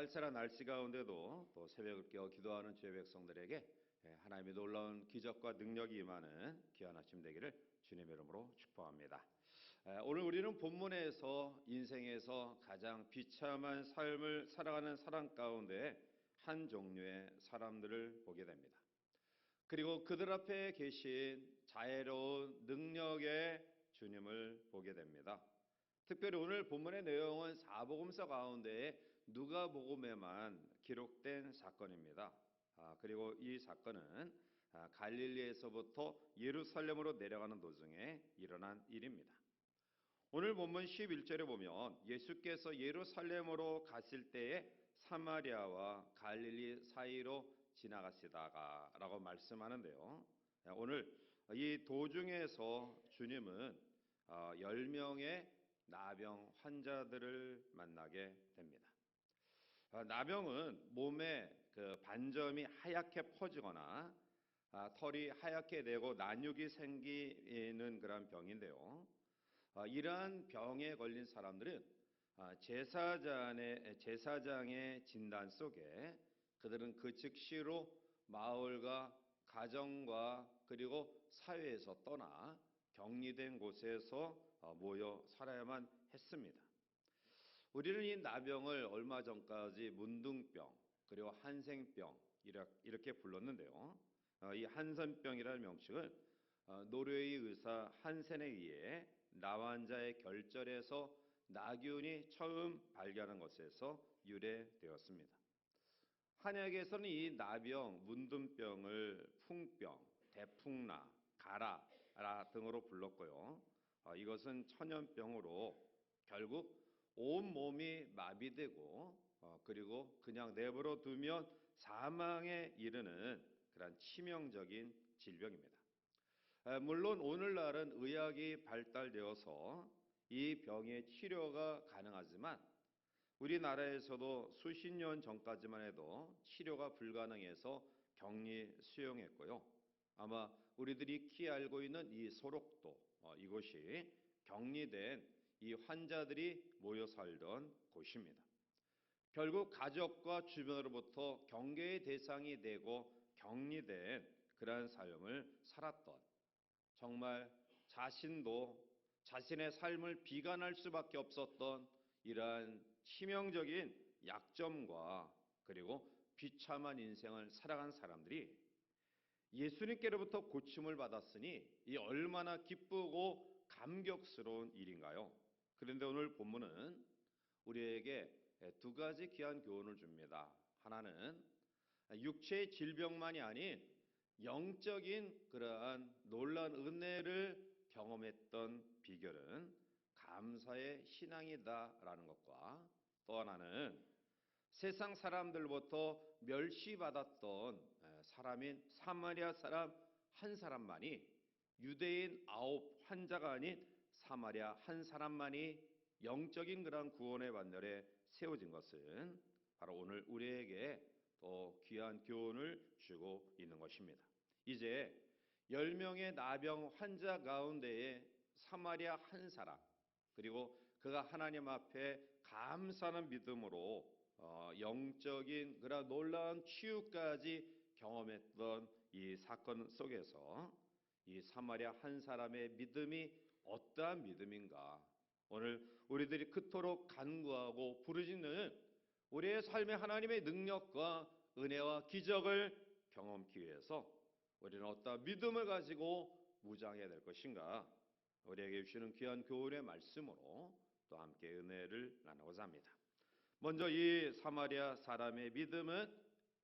쌀쌀한 날씨 가운데도 또 새벽을 깨어 기도하는 주의 백성들에게 하나님의 놀라운 기적과 능력이 임하는 귀한 아침 되기를 주님의 이름으로 축복합니다. 오늘 우리는 본문에서 인생에서 가장 비참한 삶을 살아가는 사람 가운데 한 종류의 사람들을 보게 됩니다. 그리고 그들 앞에 계신 자애로운 능력의 주님을 보게 됩니다. 특별히 오늘 본문의 내용은 사복음서 가운데 누가복음에만 기록된 사건입니다. 그리고 이 사건은 갈릴리에서부터 예루살렘으로 내려가는 도중에 일어난 일입니다. 오늘 본문 11절에 보면 예수께서 예루살렘으로 갔을 때에 사마리아와 갈릴리 사이로 지나가시다가 라고 말씀하는데요. 오늘 이 도중에서 주님은 10명의 나병 환자들을 만나게 됩니다. 나병은 몸에 그 반점이 하얗게 퍼지거나 털이 하얗게 되고 난육이 생기는 그런 병인데요. 이러한 병에 걸린 사람들은 제사장의 진단 속에 그들은 그 즉시로 마을과 가정과 그리고 사회에서 떠나 격리된 곳에서 모여 살아야만 했습니다. 우리는 이 나병을 얼마 전까지 문둥병 그리고 한센병 이렇게 불렀는데요. 이 한센병이라는 명칭은 노르웨이 의사 한센에 의해 나환자의 결절에서 나균이 처음 발견한 것에서 유래되었습니다. 한약에서는 이 나병, 문둥병을 풍병, 대풍나, 가라 등으로 불렀고요. 이것은 천연병으로 결국 온몸이 마비되고 그리고 그냥 내버려 두면 사망에 이르는 그런 치명적인 질병입니다. 물론 오늘날은 의학이 발달되어서 이 병의 치료가 가능하지만 우리나라에서도 수십 년 전까지만 해도 치료가 불가능해서 격리 수용했고요. 아마 우리들이 익히 알고 있는 이 소록도 이곳이 격리된 이 환자들이 모여 살던 곳입니다. 결국 가족과 주변으로부터 경계의 대상이 되고 격리된 그러한 삶을 살았던 정말 자신도 자신의 삶을 비관할 수밖에 없었던 이러한 치명적인 약점과 그리고 비참한 인생을 살아간 사람들이 예수님께로부터 고침을 받았으니 이 얼마나 기쁘고 감격스러운 일인가요? 그런데 오늘 본문은 우리에게 두 가지 귀한 교훈을 줍니다. 하나는 육체의 질병만이 아닌 영적인 그러한 놀라운 은혜를 경험했던 비결은 감사의 신앙이다라는 것과 또 하나는 세상 사람들부터 멸시받았던 사람인 사마리아 사람 한 사람만이 유대인 9 환자가 아닌 사마리아 한 사람만이 영적인 그런 구원의 반열에 세워진 것은 바로 오늘 우리에게 또 귀한 교훈을 주고 있는 것입니다. 이제 10명의 나병 환자 가운데에 사마리아 한 사람 그리고 그가 하나님 앞에 감사하는 믿음으로 영적인 그런 놀라운 치유까지 경험했던 이 사건 속에서 이 사마리아 한 사람의 믿음이 어떠한 믿음인가? 오늘 우리들이 그토록 간구하고 부르짖는 우리의 삶의 하나님의 능력과 은혜와 기적을 경험하기 위해서 우리는 어떠한 믿음을 가지고 무장해야 될 것인가? 우리에게 주시는 귀한 교훈의 말씀으로 또 함께 은혜를 나누고자 합니다. 먼저 이 사마리아 사람의 믿음은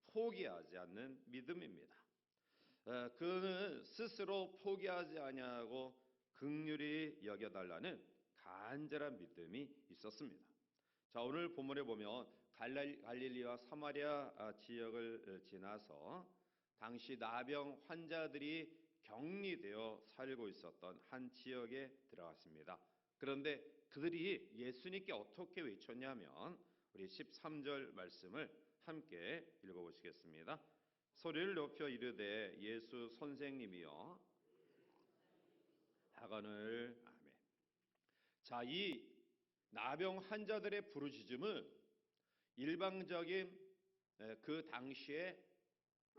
포기하지 않는 믿음입니다. 그는 스스로 포기하지 아니하고 긍휼히 여겨달라는 간절한 믿음이 있었습니다. 자, 오늘 본문에 보면 갈릴리와 사마리아 지역을 지나서 당시 나병 환자들이 격리되어 살고 있었던 한 지역에 들어갔습니다. 그런데 그들이 예수님께 어떻게 외쳤냐면 우리 13절 말씀을 함께 읽어보시겠습니다. 소리를 높여 이르되 예수 선생님이여 하거늘 아멘. 자, 이 나병 환자들의 부르짖음은 일방적인 그 당시에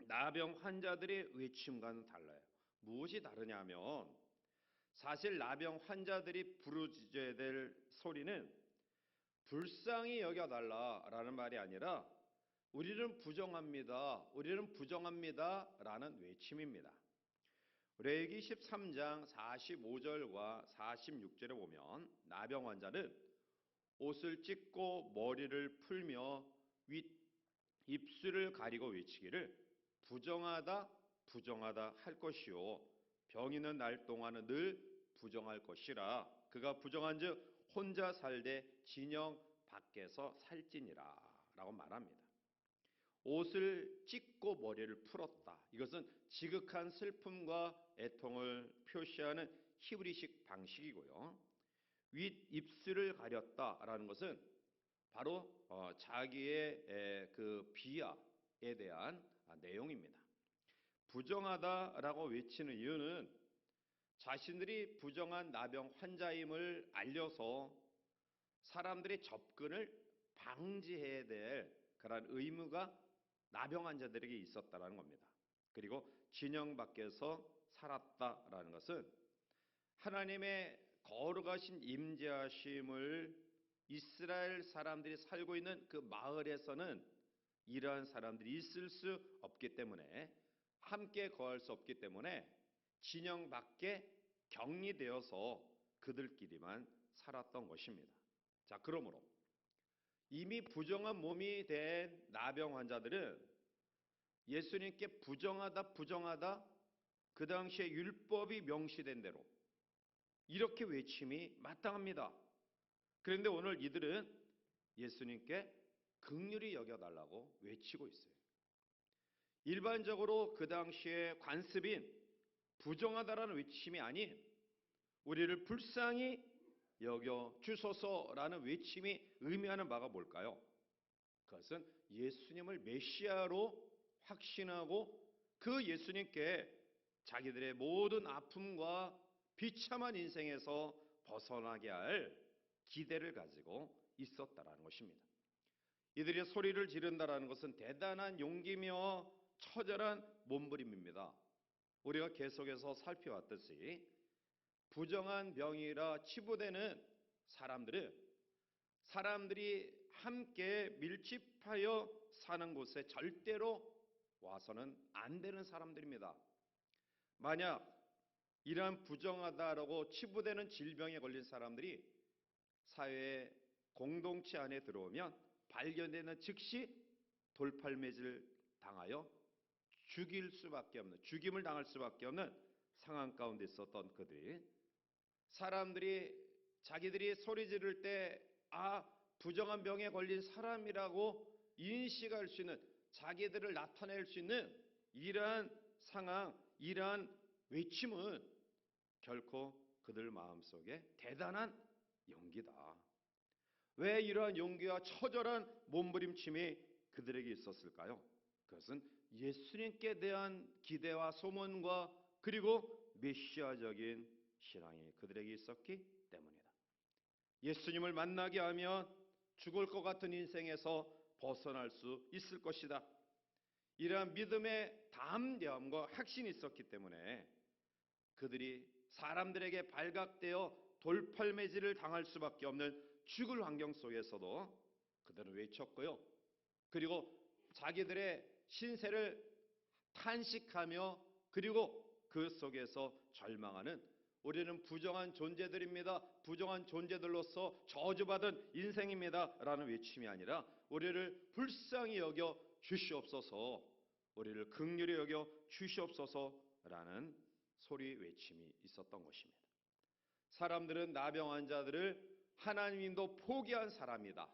나병 환자들의 외침과는 달라요. 무엇이 다르냐면 사실 나병 환자들이 부르짖어야 될 소리는 불쌍히 여겨달라라는 말이 아니라 우리는 부정합니다. 우리는 부정합니다라는 외침입니다. 레위기 13장 45절과 46절에 보면 나병 환자는 옷을 찢고 머리를 풀며 윗 입술을 가리고 외치기를 부정하다 부정하다 할 것이요 병 있는 날 동안은 늘 부정할 것이라 그가 부정한즉 혼자 살되 진영 밖에서 살지니라 라고 말합니다. 옷을 찢고 머리를 풀었다. 이것은 지극한 슬픔과 애통을 표시하는 히브리식 방식이고요. 윗 입술을 가렸다라는 것은 바로 자기의 그 비하에 대한 내용입니다. 부정하다라고 외치는 이유는 자신들이 부정한 나병 환자임을 알려서 사람들의 접근을 방지해야 될 그런 의무가 나병 환자들에게 있었다라는 겁니다. 그리고 진영 밖에서 살았다라는 것은 하나님의 거룩하신 임재하심을 이스라엘 사람들이 살고 있는 그 마을에서는 이러한 사람들이 있을 수 없기 때문에 함께 거할 수 없기 때문에 진영 밖에 격리되어서 그들끼리만 살았던 것입니다. 자, 그러므로 이미 부정한 몸이 된 나병 환자들은 예수님께 부정하다 그 당시에 율법이 명시된 대로 이렇게 외침이 마땅합니다. 그런데 오늘 이들은 예수님께 긍휼히 여겨달라고 외치고 있어요. 일반적으로 그 당시에 관습인 부정하다라는 외침이 아닌 우리를 불쌍히 여겨 주소서라는 외침이 의미하는 바가 뭘까요? 그것은 예수님을 메시아로 확신하고 그 예수님께 자기들의 모든 아픔과 비참한 인생에서 벗어나게 할 기대를 가지고 있었다라는 것입니다. 이들이 소리를 지른다라는 것은 대단한 용기며 처절한 몸부림입니다. 우리가 계속해서 살펴왔듯이 부정한 병이라 치부되는 사람들이 함께 밀집하여 사는 곳에 절대로 와서는 안 되는 사람들입니다. 만약 이러한 부정하다라고 치부되는 질병에 걸린 사람들이 사회의 공동체 안에 들어오면 발견되는 즉시 돌팔매질 당하여 죽임을 당할 수밖에 없는 상황 가운데 있었던 그들이 사람들이 자기들이 소리 지를 때 부정한 병에 걸린 사람이라고 인식할 수 있는 자기들을 나타낼 수 있는 이러한 상황, 이러한 외침은 결코 그들 마음속에 대단한 용기다. 왜 이러한 용기와 처절한 몸부림침이 그들에게 있었을까요? 그것은 예수님께 대한 기대와 소문과 그리고 메시아적인 신앙이 그들에게 있었기 때문이다. 예수님을 만나게 하면 죽을 것 같은 인생에서 벗어날 수 있을 것이다. 이러한 믿음의 담대함과 확신이 있었기 때문에 그들이 사람들에게 발각되어 돌팔매질을 당할 수밖에 없는 죽을 환경 속에서도 그들은 외쳤고요. 그리고 자기들의 신세를 탄식하며 그리고 그 속에서 절망하는 우리는 부정한 존재들입니다. 부정한 존재들로서 저주받은 인생입니다. 라는 외침이 아니라 우리를 불쌍히 여겨 주시옵소서, 우리를 긍휼히 여겨 주시옵소서라는 소리 외침이 있었던 것입니다. 사람들은 나병 환자들을 하나님도 포기한 사람이다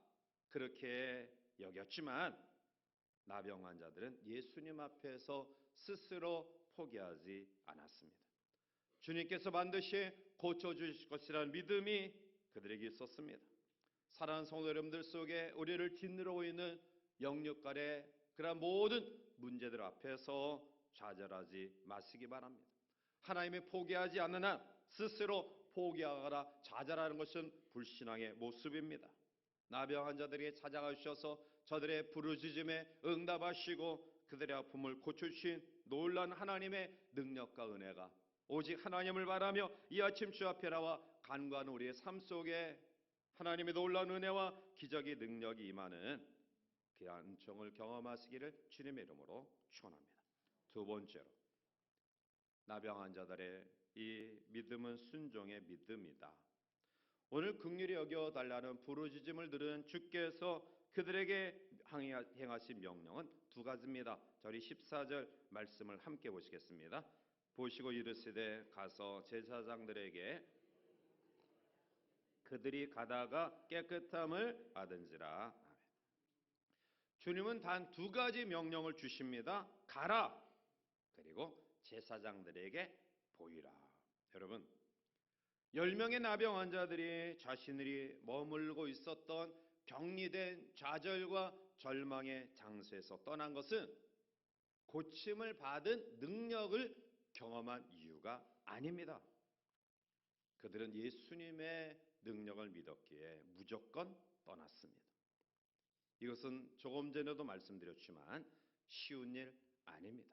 그렇게 여겼지만 나병 환자들은 예수님 앞에서 스스로 포기하지 않았습니다. 주님께서 반드시 고쳐주실 것이라는 믿음이 그들에게 있었습니다. 사랑하는 성도 여러분들 속에 우리를 짓누르고 있는 영육간의 그러한 모든 문제들 앞에서 좌절하지 마시기 바랍니다. 하나님이 포기하지 않는 한 스스로 포기하거나 좌절하는 것은 불신앙의 모습입니다. 나병 환자들에게 찾아가셔서 저들의 부르짖음에 응답하시고 그들의 아픔을 고쳐주신 놀라운 하나님의 능력과 은혜가 오직 하나님을 바라며 이 아침 주 앞에 나와 간구하는 우리의 삶 속에 하나님의 놀라운 은혜와 기적의 능력이 임하는 귀한 은총을 경험하시기를 주님의 이름으로 축원합니다. 두 번째로, 나병 환자들의 이 믿음은 순종의 믿음이다. 오늘 긍휼히 여겨달라는 부르짖음을 들은 주께서 그들에게 행하신 명령은 두 가지입니다. 저희 14절 말씀을 함께 보시겠습니다. 보시고 이르시되 가서 제사장들에게 그들이 가다가 깨끗함을 받은지라. 주님은 단 두 가지 명령을 주십니다. 가라, 그리고 제사장들에게 보이라. 여러분, 10명의 나병 환자들이 자신들이 머물고 있었던 격리된 좌절과 절망의 장소에서 떠난 것은 고침을 받은 능력을 경험한 이유가 아닙니다. 그들은 예수님의 능력을 믿었기에 무조건 떠났습니다. 이것은 조금 전에도 말씀드렸지만 쉬운 일 아닙니다.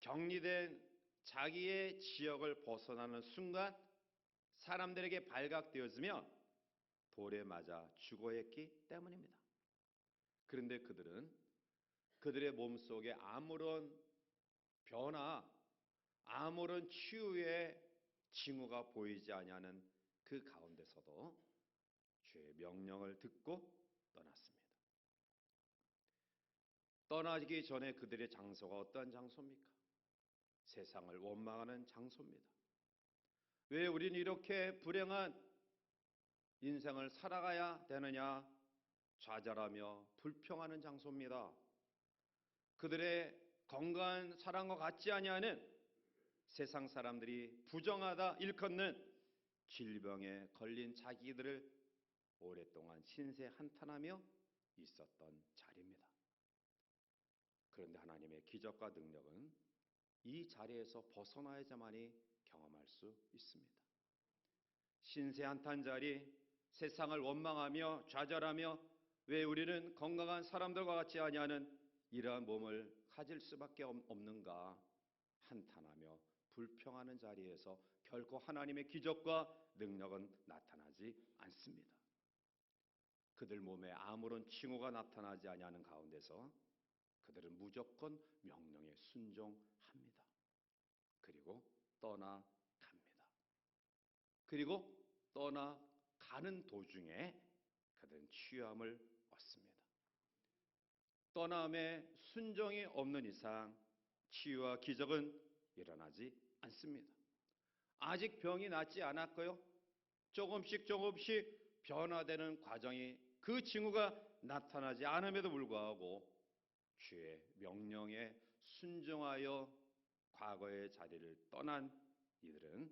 격리된 자기의 지역을 벗어나는 순간 사람들에게 발각되었으며 돌에 맞아 죽어야 했기 때문입니다. 그런데 그들은 그들의 몸속에 아무런 변화, 아무런 치유의 징후가 보이지 아니하는 그 가운데서도 주의 명령을 듣고 떠났습니다. 떠나기 전에 그들의 장소가 어떠한 장소입니까? 세상을 원망하는 장소입니다. 왜 우리는 이렇게 불행한 인생을 살아가야 되느냐? 좌절하며 불평하는 장소입니다. 그들의 건강한 사랑과 같지 아니하는 세상 사람들이 부정하다 일컫는 질병에 걸린 자기들을 오랫동안 신세 한탄하며 있었던 자리입니다. 그런데 하나님의 기적과 능력은 이 자리에서 벗어나야지만이 경험할 수 있습니다. 신세 한탄 자리, 세상을 원망하며 좌절하며 왜 우리는 건강한 사람들과 같지 아니하는 이러한 몸을 가질 수밖에 없는가 한탄하며 불평하는 자리에서 결코 하나님의 기적과 능력은 나타나지 않습니다. 그들 몸에 아무런 징후가 나타나지 아니하는 가운데서 그들은 무조건 명령에 순종합니다. 그리고 떠나갑니다. 그리고 떠나가는 도중에 그들은 치유함을 얻습니다. 떠남에 순종이 없는 이상 치유와 기적은 일어나지 않습니다. 아직 병이 낫지 않았고요. 조금씩 변화되는 과정이 그 징후가 나타나지 않음에도 불구하고 주의 명령에 순종하여 과거의 자리를 떠난 이들은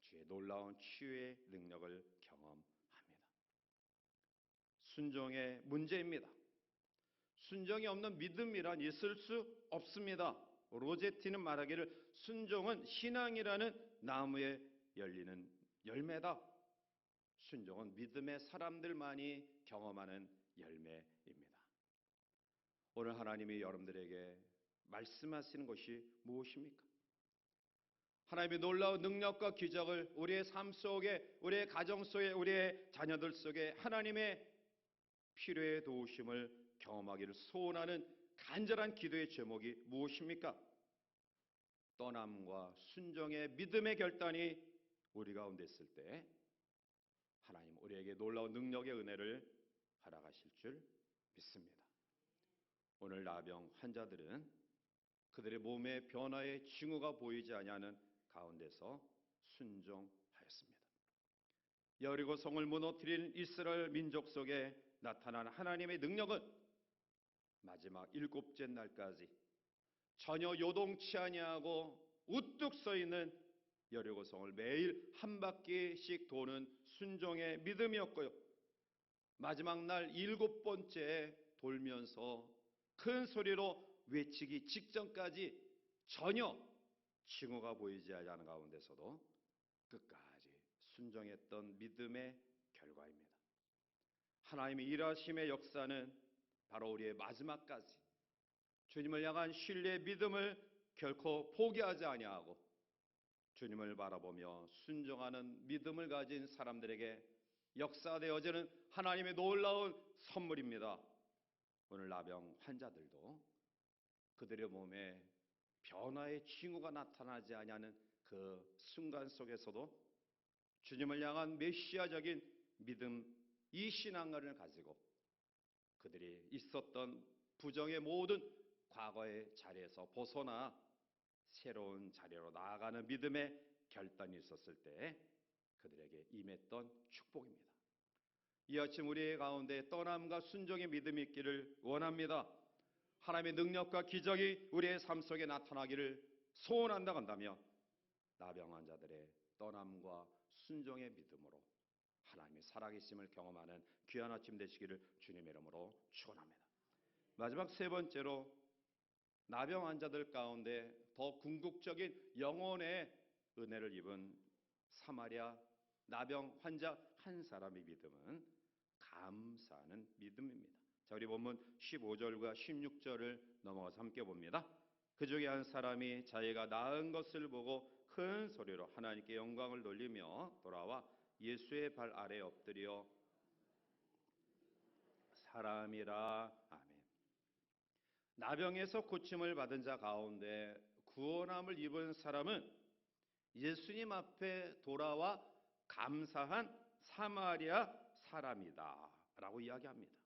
주의 놀라운 치유의 능력을 경험합니다. 순종의 문제입니다. 순종이 없는 믿음이란 있을 수 없습니다. 로제티는 말하기를 순종은 신앙이라는 나무에 열리는 열매다. 순종은 믿음의 사람들만이 경험하는 열매입니다. 오늘 하나님이 여러분들에게 말씀하시는 것이 무엇입니까? 하나님의 놀라운 능력과 기적을 우리의 삶 속에, 우리의 가정 속에, 우리의 자녀들 속에 하나님의 필요의 도우심을 경험하기를 소원하는 간절한 기도의 제목이 무엇입니까? 떠남과 순종의 믿음의 결단이 우리 가운데 있을 때 하나님 우리에게 놀라운 능력의 은혜를 허락하실 줄 믿습니다. 오늘 나병 환자들은 그들의 몸의 변화의 징후가 보이지 아니하는 가운데서 순종하였습니다. 여리고 성을 무너뜨린 이스라엘 민족 속에 나타난 하나님의 능력은 마지막 7째 날까지 전혀 요동치 아니하고 우뚝 서 있는 여리고 성을 매일 한 바퀴씩 도는 순종의 믿음이었고요. 마지막 날 7번째 돌면서 큰 소리로 외치기 직전까지 전혀 징후가 보이지 않는 가운데서도 끝까지 순종했던 믿음의 결과입니다. 하나님의 일하심의 역사는 바로 우리의 마지막까지 주님을 향한 신뢰의 믿음을 결코 포기하지 아니하고 주님을 바라보며 순종하는 믿음을 가진 사람들에게 역사되어지는 하나님의 놀라운 선물입니다. 오늘 나병 환자들도 그들의 몸에 변화의 징후가 나타나지 아니하는 그 순간 속에서도 주님을 향한 메시아적인 믿음, 이 신앙을 가지고 그들이 있었던 부정의 모든 과거의 자리에서 벗어나 새로운 자리로 나아가는 믿음의 결단이 있었을 때 그들에게 임했던 축복입니다. 이 아침 우리의 가운데 떠남과 순종의 믿음이 있기를 원합니다. 하나님의 능력과 기적이 우리의 삶 속에 나타나기를 소원한다 한다면 나병 환자들의 떠남과 순종의 믿음으로 하나님의 살아계심을 경험하는 귀한 아침 되시기를 주님의 이름으로 축원합니다. 마지막 세 번째로 나병 환자들 가운데 더 궁극적인 영혼의 은혜를 입은 사마리아 나병 환자 한 사람의 믿음은 감사하는 믿음입니다. 자, 우리 본문 15절과 16절을 넘어가서 함께 봅니다. 그 중에 한 사람이 자기가 나은 것을 보고 큰 소리로 하나님께 영광을 돌리며 돌아와 예수의 발 아래 엎드려 사람이라. 아멘. 나병에서 고침을 받은 자 가운데 구원함을 입은 사람은 예수님 앞에 돌아와 감사한 사마리아 사람이다 라고 이야기합니다.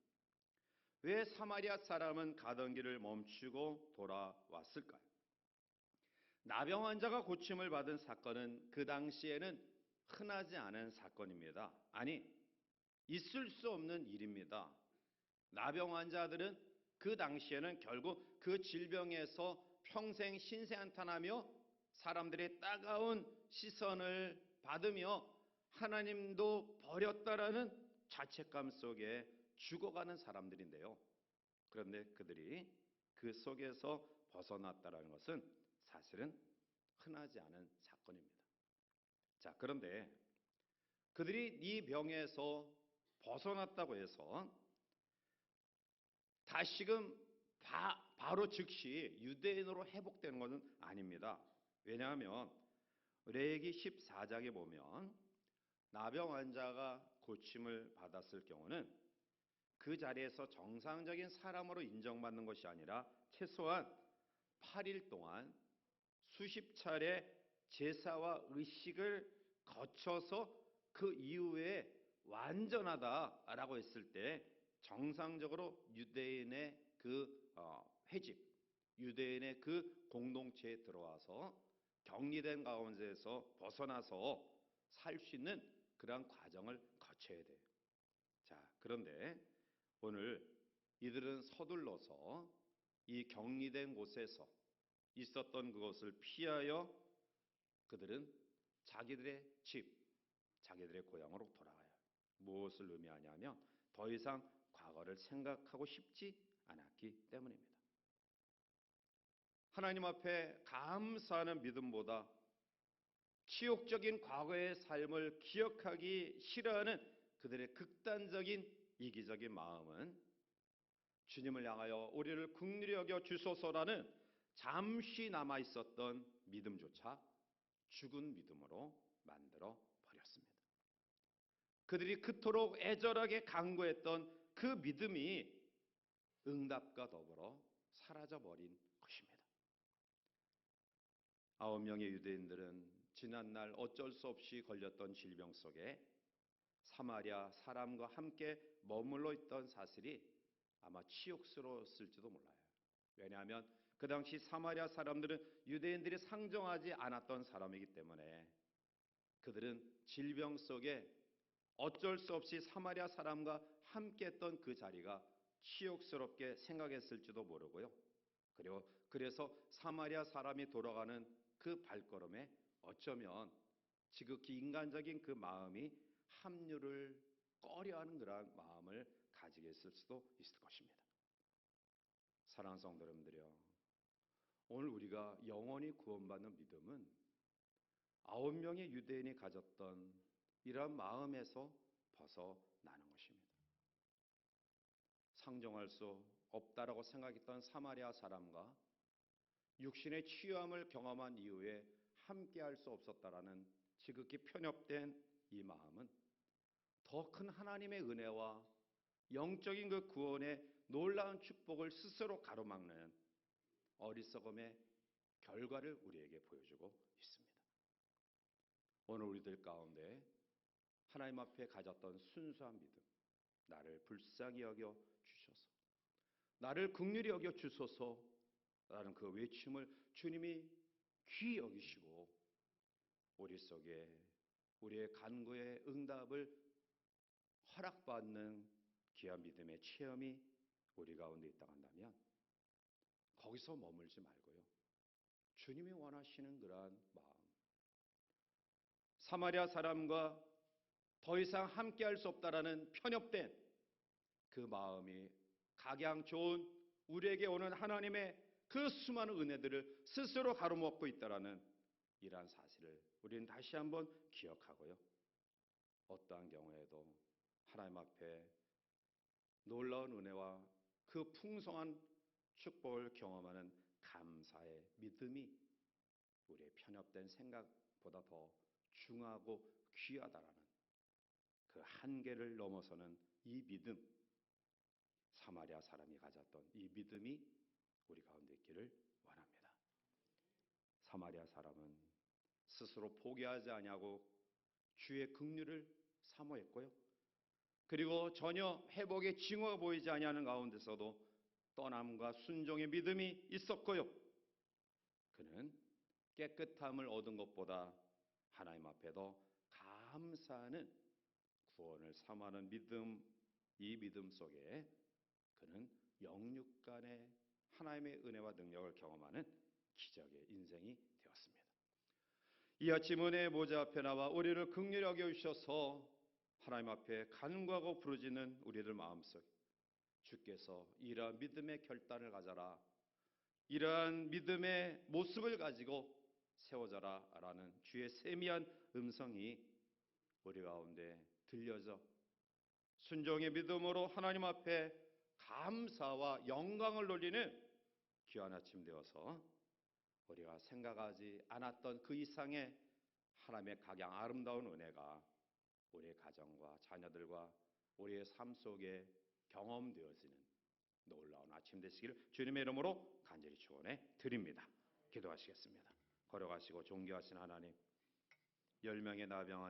왜 사마리아 사람은 가던 길을 멈추고 돌아왔을까요? 나병 환자가 고침을 받은 사건은 그 당시에는 흔하지 않은 사건입니다. 아니, 있을 수 없는 일입니다. 나병 환자들은 그 당시에는 결국 그 질병에서 평생 신세한탄하며 사람들의 따가운 시선을 받으며 하나님도 버렸다라는 자책감 속에 죽어가는 사람들인데요. 그런데 그들이 그 속에서 벗어났다는 것은 사실은 흔하지 않은 사건입니다. 자, 그런데 그들이 이 병에서 벗어났다고 해서 다시금 바로 즉시 유대인으로 회복되는 것은 아닙니다. 왜냐하면 레위기 14장에 보면 나병 환자가 고침을 받았을 경우는 그 자리에서 정상적인 사람으로 인정받는 것이 아니라 최소한 8일 동안 수십 차례 제사와 의식을 거쳐서 그 이후에 완전하다라고 했을 때 정상적으로 유대인의 그 회집, 유대인의 그 공동체에 들어와서 격리된 가운데에서 벗어나서 살 수 있는 그러한 과정을 거쳐야 돼요. 자, 그런데 오늘 이들은 서둘러서 이 격리된 곳에서 있었던 그것을 피하여 그들은 자기들의 집, 자기들의 고향으로 돌아가요. 무엇을 의미하냐면 더 이상 과거를 생각하고 싶지 않았기 때문입니다. 하나님 앞에 감사하는 믿음보다 치욕적인 과거의 삶을 기억하기 싫어하는 그들의 극단적인 이기적인 마음은 주님을 향하여 우리를 긍휼히 여겨 주소서라는 잠시 남아 있었던 믿음조차 죽은 믿음으로 만들어 버렸습니다. 그들이 그토록 애절하게 간구했던 그 믿음이 응답과 더불어 사라져 버린 것입니다. 9명의 유대인들은 지난날 어쩔 수 없이 걸렸던 질병 속에 사마리아 사람과 함께 머물러 있던 사실이 아마 치욕스러웠을지도 몰라요. 왜냐하면 그 당시 사마리아 사람들은 유대인들이 상정하지 않았던 사람이기 때문에 그들은 질병 속에 어쩔 수 없이 사마리아 사람과 함께했던 그 자리가 치욕스럽게 생각했을지도 모르고요. 그래서 사마리아 사람이 돌아가는 그 발걸음에 어쩌면 지극히 인간적인 그 마음이 합류를 꺼려하는 그러한 마음을 가지게 했을 수도 있을 것입니다. 사랑하는 성도 여러분들이요, 오늘 우리가 영원히 구원받는 믿음은 9명의 유대인이 가졌던 이러한 마음에서 벗어나는 것입니다. 상종할 수 없다라고 생각했던 사마리아 사람과 육신의 취함을 경험한 이후에 함께할 수 없었다라는 지극히 편협된 이 마음은 더 큰 하나님의 은혜와 영적인 그 구원의 놀라운 축복을 스스로 가로막는 어리석음의 결과를 우리에게 보여주고 있습니다. 오늘 우리들 가운데 하나님 앞에 가졌던 순수한 믿음, 나를 불쌍히 여겨 주셔서, 나를 긍휼히 여겨 주소서라는 그 외침을 주님이 귀히 여기시고 우리 속에 우리의 간구의 응답을 허락받는 귀한 믿음의 체험이 우리 가운데 있다고 한다면 거기서 머물지 말고요, 주님이 원하시는 그러한 마음, 사마리아 사람과 더 이상 함께할 수 없다라는 편협된 그 마음이 각양 좋은 우리에게 오는 하나님의 그 수많은 은혜들을 스스로 가로막고 있다라는 이러한 사실을 우리는 다시 한번 기억하고요, 어떠한 경우에도 하나님 앞에 놀라운 은혜와 그 풍성한 축복을 경험하는 감사의 믿음이 우리의 편협된 생각보다 더 중하고 귀하다라는 그 한계를 넘어서는 이 믿음, 사마리아 사람이 가졌던 이 믿음이 우리 가운데 있기를 원합니다. 사마리아 사람은 스스로 포기하지 아니하고 주의 긍휼을 사모했고요, 그리고 전혀 회복의 징후가 보이지 아니하는 가운데서도 떠남과 순종의 믿음이 있었고요, 그는 깨끗함을 얻은 것보다 하나님 앞에 더 감사하는 구원을 사모하는 믿음, 이 믿음 속에 그는 영육간의 하나님의 은혜와 능력을 경험하는 기적의 인생이 되었습니다. 이 아침 은혜의 보좌 앞에 나와 우리를 긍휼히 여겨주셔서 하나님 앞에 간구하고 부르짖는 우리들 마음속, 주께서 이러한 믿음의 결단을 가져라, 이러한 믿음의 모습을 가지고 세워져라 라는 주의 세미한 음성이 우리 가운데 들려져 순종의 믿음으로 하나님 앞에 감사와 영광을 돌리는 귀한 아침 되어서 우리가 생각하지 않았던 그 이상의 하나님의 각양 아름다운 은혜가 우리의 가정과 자녀들과 우리의 삶 속에 경험되어지는 놀라운 아침 되시기를 주님의 이름으로 간절히 축원해 드립니다. 기도하시겠습니다. 걸어가시고 존귀하신 하나님, 10명의 나병